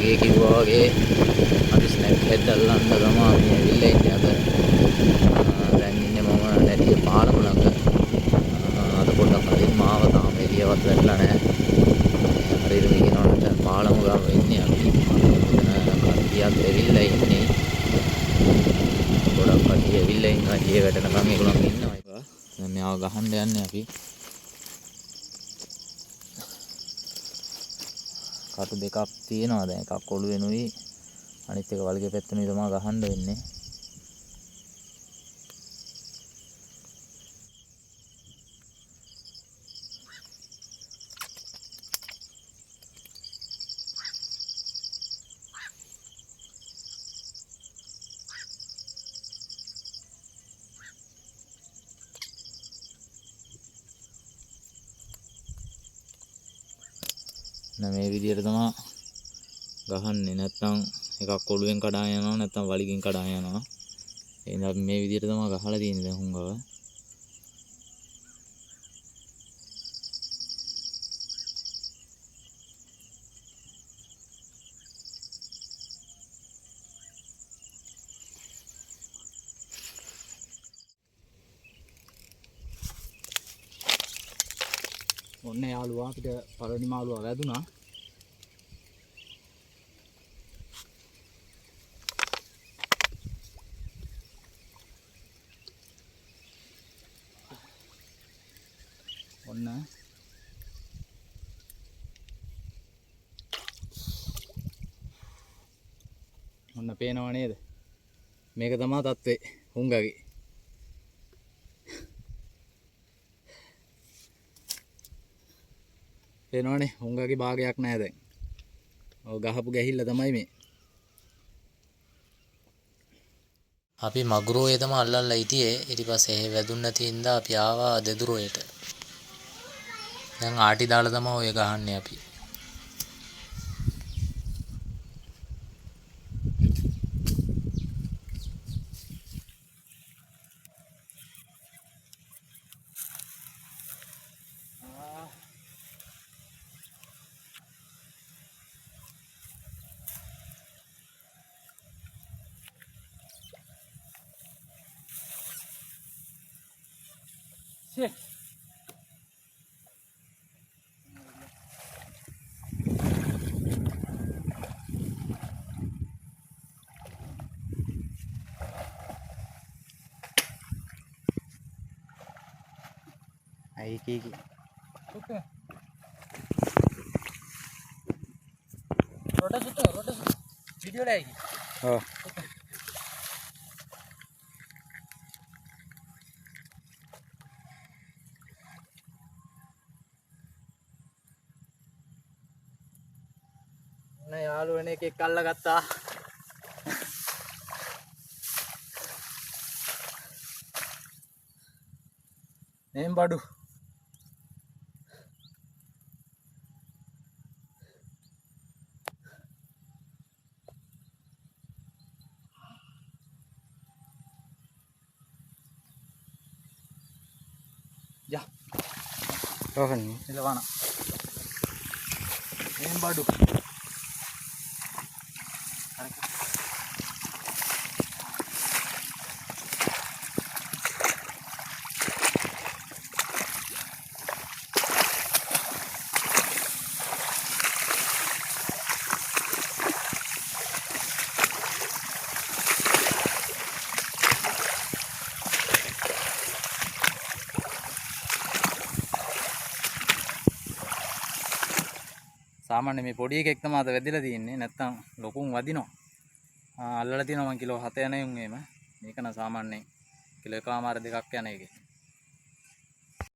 වගේ කිව්වා වගේ අපි ස්නැප් හෙඩ් අල්ලන්න තමයි මේ ඇවිල්ලා ඉන්නේ අද. දැන් ඉන්නේ මම නැටිය පාලම ළඟ. අද පොඩ්ඩක් කලින් මාව තාම එළියවත් වැටලා නැහැ. හරියට කියනවනම් දැන් පාලම ගාව ඉන්නේ අපි. මෙතන කට්ටියක් ඇවිල්ලා ඉන්නේ. ගොඩක් කට්ටිය ඇවිල්ලා ඉන්නවා. එළිය වැටෙනකම් ඒගොල්ලන් ඉන්නවා. දැන් මෙයාව ගහන්න යන්නේ අපි. කටු දෙකක් තියෙනවා දැන් එකක් ඔළුවෙනුයි අනිත් එක වලගේ පැත්තෙනුයි තමයි ගහන්න වෙන්නේ. මේ විදිහට තමයි ගහන්නේ. නැත්නම් එකක් ඔළුවෙන් කඩාගෙන යනවා නැත්නම් වලිගෙන් කඩාගෙන යනවා. එහෙනම් අපි මේ විදිහට තමයි ගහලා තියෙන්නේ දැන් හුඟව. ඔන්න යාළුවා අපිට පළවෙනි මාළුවා වැදුනා. ඔන්න පේනව නේද? මේක තමයි තත්ත්වේ හුඟගේ. පේනවනේ හුඟගේ භාගයක් නැහැ දැන්. ඔව් ගහපු ගැහිල්ල තමයි මේ. අපි මගුරෝයේ තමයි අල්ලලා හිටියේ. ඊට පස්සේ ඒ වැදුන්න නැති හින්දා අපි ආවා දෙදුරෝයට. දැන් ආටි දාලා තමයි ඔය ගහන්නේ අපි. Aiki okay. Rotas video lagi. Oh. Nah යාළුවනේ එකෙක් අල්ලගත්තා. මේන් බඩු. Ya. Rohan ni. Ilawana. Mêin badu. සාමාන්‍ය මේ පොඩි එකෙක් තමයි අද වැදිලා තියෙන්නේ. නැත්තම් ලොකුන් වදිනවා. අල්ලලා තියෙනවා මං කිලෝ 7 යන යුන් එහෙම. මේක නම් සාමාන්‍යයෙන් කිලෝ 1.5 2ක් යන එකේ.